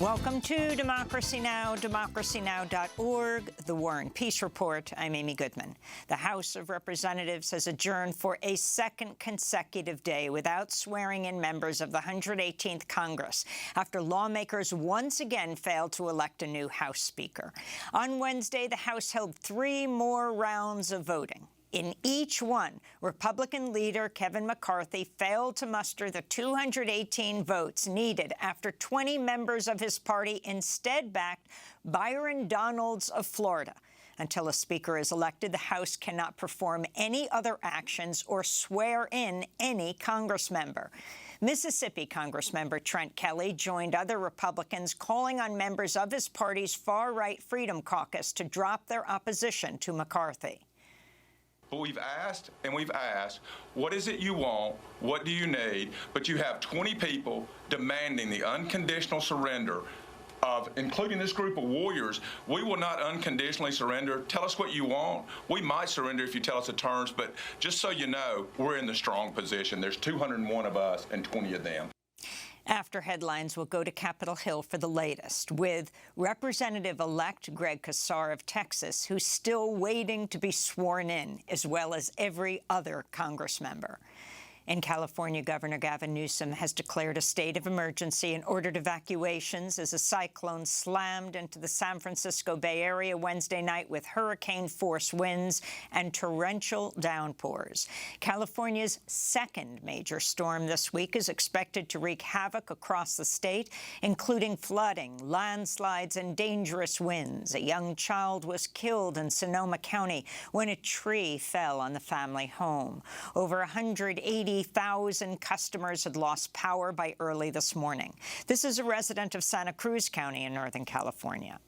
Welcome to Democracy Now!, democracynow.org, The War and Peace Report. I'm Amy Goodman. The House of Representatives has adjourned for a second consecutive day without swearing in members of the 118th Congress after lawmakers once again failed to elect a new House Speaker. On Wednesday, the House held 3 more rounds of voting. In each one, Republican leader Kevin McCarthy failed to muster the 218 votes needed after 20 members of his party instead backed Byron Donalds of Florida. Until a speaker is elected, the House cannot perform any other actions or swear in any Congress member. Mississippi Congressmember Trent Kelly joined other Republicans calling on members of his party's far-right Freedom Caucus to drop their opposition to McCarthy. But we've asked and we've asked, what is it you want? What do you need? But you have 20 people demanding the unconditional surrender of, including this group of warriors. We will not unconditionally surrender. Tell us what you want. We might surrender if you tell us the terms, but just so you know, we're in the strong position. There's 201 of us and 20 of them. After headlines, we'll go to Capitol Hill for the latest, with Representative-elect Greg Casar of Texas, who's still waiting to be sworn in, as well as every other Congress member. In California, Governor Gavin Newsom has declared a state of emergency and ordered evacuations as a cyclone slammed into the San Francisco Bay Area Wednesday night with hurricane-force winds and torrential downpours. California's second major storm this week is expected to wreak havoc across the state, including flooding, landslides, and dangerous winds. A young child was killed in Sonoma County when a tree fell on the family home. Over 180,000 customers had lost power by early this morning. This is a resident of Santa Cruz County in Northern California.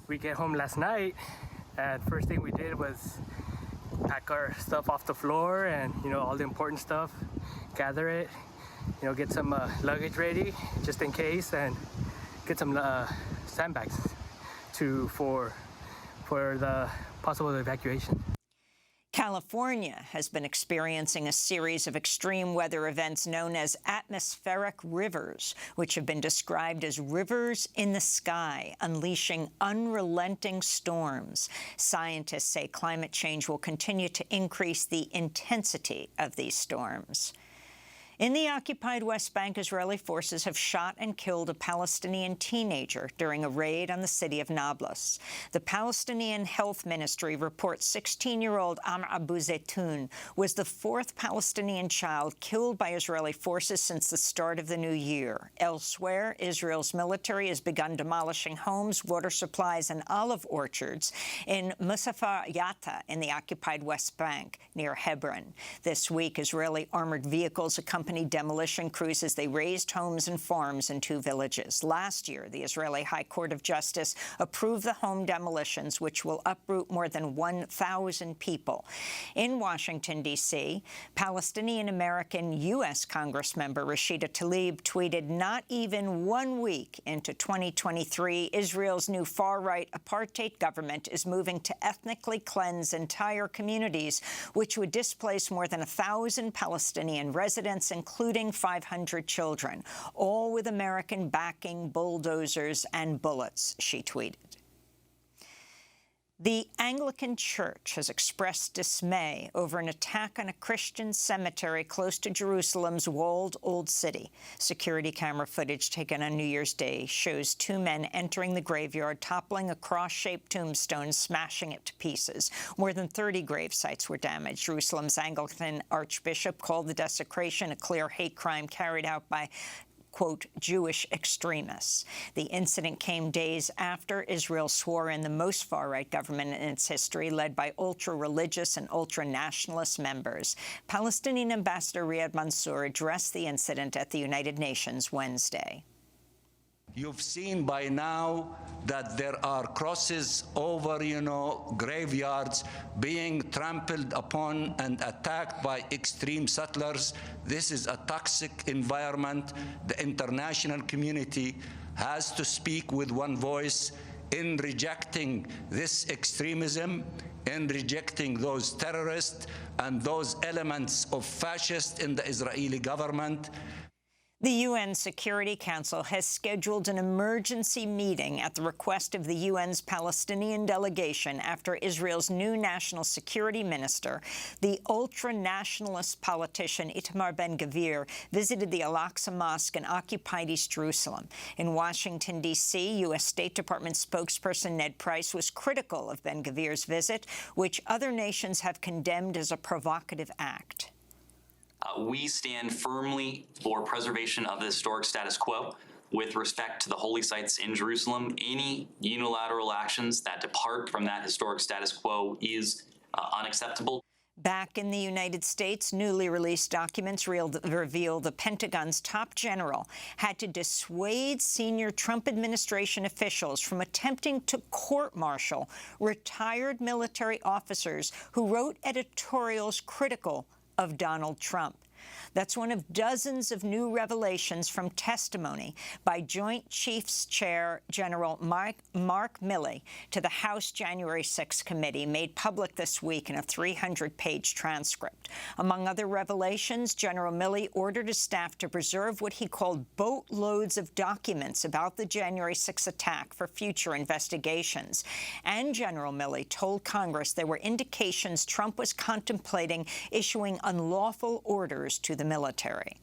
We get home last night, and first thing we did was pack our stuff off the floor and, all the important stuff, gather it, get some luggage ready just in case, and get some sandbags for the possible evacuation. California has been experiencing a series of extreme weather events known as atmospheric rivers, which have been described as rivers in the sky, unleashing unrelenting storms. Scientists say climate change will continue to increase the intensity of these storms. In the occupied West Bank, Israeli forces have shot and killed a Palestinian teenager during a raid on the city of Nablus. The Palestinian Health Ministry reports 16-year-old Amr Abu Zaytoun was the 4th Palestinian child killed by Israeli forces since the start of the new year. Elsewhere, Israel's military has begun demolishing homes, water supplies, and olive orchards in Musafar Yatta in the occupied West Bank near Hebron. This week, Israeli armored vehicles accompanied demolition crews as they razed homes and farms in 2 villages. Last year, the Israeli High Court of Justice approved the home demolitions, which will uproot more than 1,000 people. In Washington, D.C., Palestinian-American U.S. Congressmember Rashida Tlaib tweeted, "Not even 1 week into 2023, Israel's new far-right apartheid government is moving to ethnically cleanse entire communities, which would displace more than 1,000 Palestinian residents, including 500 children, all with American backing, bulldozers, and bullets," she tweeted. The Anglican Church has expressed dismay over an attack on a Christian cemetery close to Jerusalem's walled Old City. Security camera footage taken on New Year's Day shows 2 men entering the graveyard, toppling a cross-shaped tombstone, smashing it to pieces. More than 30 grave sites were damaged. Jerusalem's Anglican Archbishop called the desecration a clear hate crime carried out by quote, Jewish extremists. The incident came days after Israel swore in the most far-right government in its history, led by ultra-religious and ultra-nationalist members. Palestinian Ambassador Riyad Mansour addressed the incident at the United Nations Wednesday. You've seen by now that there are crosses over, graveyards being trampled upon and attacked by extreme settlers. This is a toxic environment. The international community has to speak with one voice in rejecting this extremism, in rejecting those terrorists and those elements of fascists in the Israeli government. The UN Security Council has scheduled an emergency meeting at the request of the UN's Palestinian delegation after Israel's new national security minister, the ultra-nationalist politician Itamar Ben-Gvir, visited the Al-Aqsa Mosque in occupied East Jerusalem. In Washington, D.C., U.S. State Department spokesperson Ned Price was critical of Ben-Gvir's visit, which other nations have condemned as a provocative act. We stand firmly for preservation of the historic status quo with respect to the holy sites in Jerusalem. Any unilateral actions that depart from that historic status quo is unacceptable. Back in the United States, newly released documents reveal the Pentagon's top general had to dissuade senior Trump administration officials from attempting to court-martial retired military officers who wrote editorials critical of Donald Trump. That's one of dozens of new revelations from testimony by Joint Chiefs Chair General Mark Milley to the House January 6 committee, made public this week in a 300-page transcript. Among other revelations, General Milley ordered his staff to preserve what he called boatloads of documents about the January 6 attack for future investigations. And General Milley told Congress there were indications Trump was contemplating issuing unlawful orders to the military.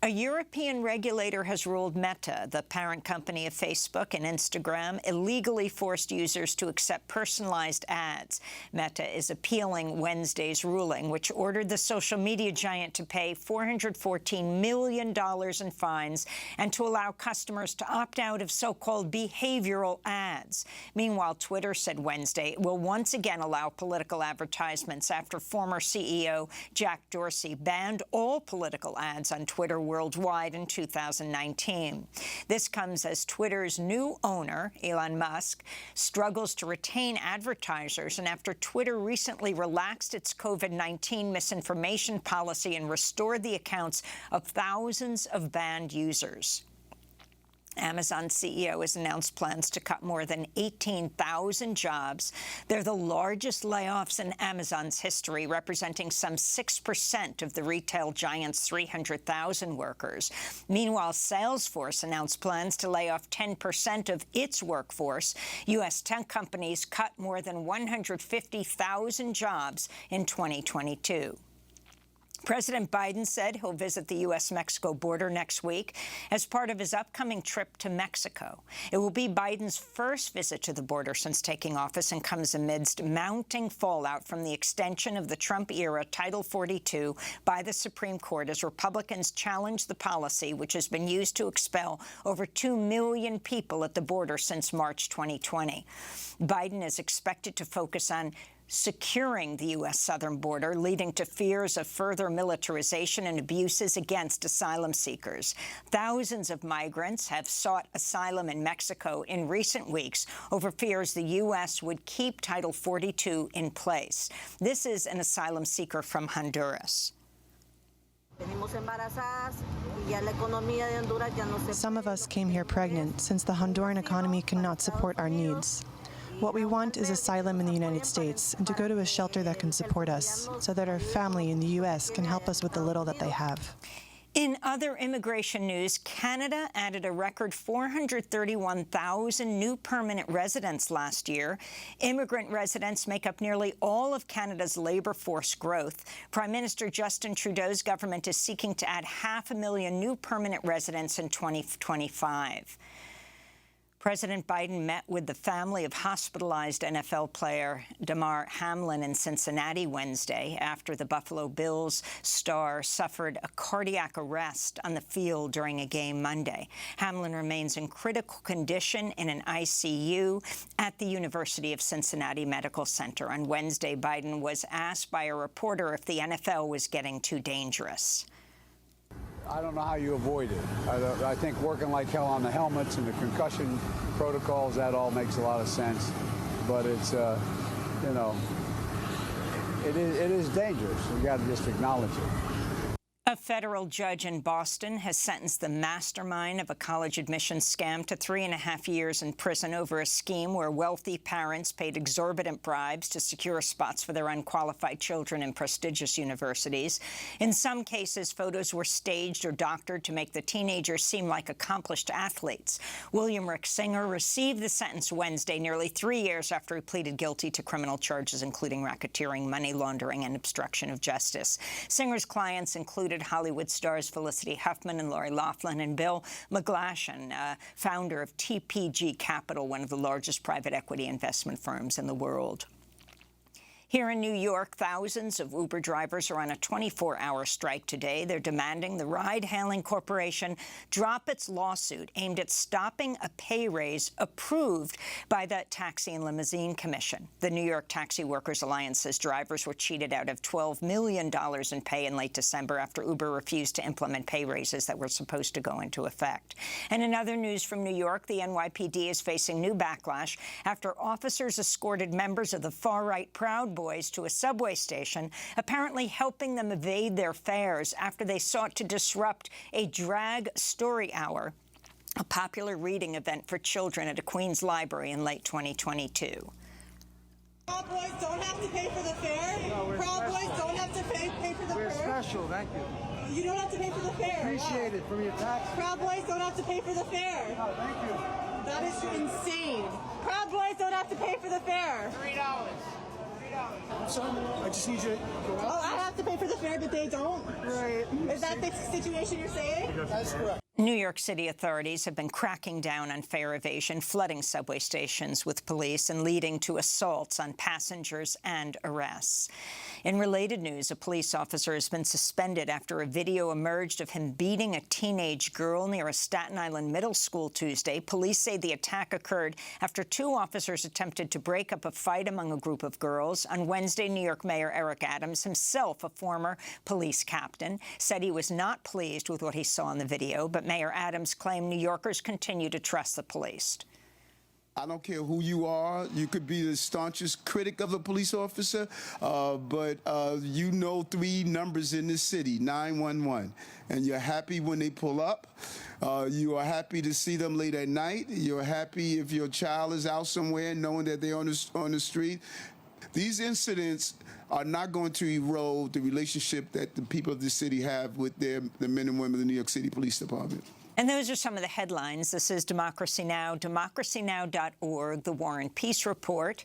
A European regulator has ruled Meta, the parent company of Facebook and Instagram, illegally forced users to accept personalized ads. Meta is appealing Wednesday's ruling, which ordered the social media giant to pay $414 million in fines and to allow customers to opt out of so-called behavioral ads. Meanwhile, Twitter said Wednesday it will once again allow political advertisements after former CEO Jack Dorsey banned all political ads on Twitter worldwide in 2019. This comes as Twitter's new owner, Elon Musk, struggles to retain advertisers, and after Twitter recently relaxed its COVID-19 misinformation policy and restored the accounts of thousands of banned users. Amazon CEO has announced plans to cut more than 18,000 jobs. They're the largest layoffs in Amazon's history, representing some 6% of the retail giant's 300,000 workers. Meanwhile, Salesforce announced plans to lay off 10% of its workforce. U.S. tech companies cut more than 150,000 jobs in 2022. President Biden said he'll visit the U.S.-Mexico border next week as part of his upcoming trip to Mexico. It will be Biden's first visit to the border since taking office and comes amidst mounting fallout from the extension of the Trump-era Title 42 by the Supreme Court as Republicans challenge the policy, which has been used to expel over 2 million people at the border since March 2020. Biden is expected to focus on securing the U.S. southern border, leading to fears of further militarization and abuses against asylum seekers. Thousands of migrants have sought asylum in Mexico in recent weeks over fears the U.S. would keep Title 42 in place. This is an asylum seeker from Honduras. Some of us came here pregnant since the Honduran economy cannot support our needs. What we want is asylum in the United States and to go to a shelter that can support us so that our family in the U.S. can help us with the little that they have. In other immigration news, Canada added a record 431,000 new permanent residents last year. Immigrant residents make up nearly all of Canada's labour force growth. Prime Minister Justin Trudeau's government is seeking to add 500,000 new permanent residents in 2025. President Biden met with the family of hospitalized NFL player Damar Hamlin in Cincinnati Wednesday after the Buffalo Bills star suffered a cardiac arrest on the field during a game Monday. Hamlin remains in critical condition in an ICU at the University of Cincinnati Medical Center. On Wednesday, Biden was asked by a reporter if the NFL was getting too dangerous. I don't know how you avoid it. I think working like hell on the helmets and the concussion protocols, that all makes a lot of sense. But it's, it is dangerous. We got to just acknowledge it. A federal judge in Boston has sentenced the mastermind of a college admissions scam to 3.5 years in prison over a scheme where wealthy parents paid exorbitant bribes to secure spots for their unqualified children in prestigious universities. In some cases, photos were staged or doctored to make the teenagers seem like accomplished athletes. William Rick Singer received the sentence Wednesday, nearly 3 years after he pleaded guilty to criminal charges including racketeering, money laundering, and obstruction of justice. Singer's clients included Hollywood stars Felicity Huffman and Lori Loughlin, and Bill McGlashan, founder of TPG Capital, one of the largest private equity investment firms in the world. Here in New York, thousands of Uber drivers are on a 24-hour strike today. They're demanding the ride-hailing corporation drop its lawsuit aimed at stopping a pay raise approved by the Taxi and Limousine Commission. The New York Taxi Workers Alliance says drivers were cheated out of $12 million in pay in late December after Uber refused to implement pay raises that were supposed to go into effect. And in other news from New York, the NYPD is facing new backlash after officers escorted members of the far-right Proud Boys to a subway station, apparently helping them evade their fares after they sought to disrupt a drag story hour, a popular reading event for children at a Queens library in late 2022. Proud Boys don't have to pay for the fare. Proud Boys don't have to pay for the fare. We're special, thank you. You don't have to pay for the fare. Appreciate it from your tax. Proud Boys don't have to pay for the fare. Oh, thank you. That is insane. Proud Boys don't have to pay for the fare. $3. I'm sorry, I just need you to go out. Oh, I have to pay for the fare, but they don't? Right. Is that the situation you're saying? That's correct. New York City authorities have been cracking down on fare evasion, flooding subway stations with police and leading to assaults on passengers and arrests. In related news, a police officer has been suspended after a video emerged of him beating a teenage girl near a Staten Island middle school Tuesday. Police say the attack occurred after 2 officers attempted to break up a fight among a group of girls. On Wednesday, New York Mayor Eric Adams, himself a former police captain, said he was not pleased with what he saw in the video, but Mayor Adams claimed New Yorkers continue to trust the police. I don't care who you are. You could be the staunchest critic of a police officer, but you know 3 numbers in this city, 911. And you're happy when they pull up. You are happy to see them late at night. You're happy if your child is out somewhere knowing that they're on the street. These incidents are not going to erode the relationship that the people of the city have with the men and women of the New York City Police Department. And those are some of the headlines. This is Democracy Now!, democracynow.org, The War and Peace Report.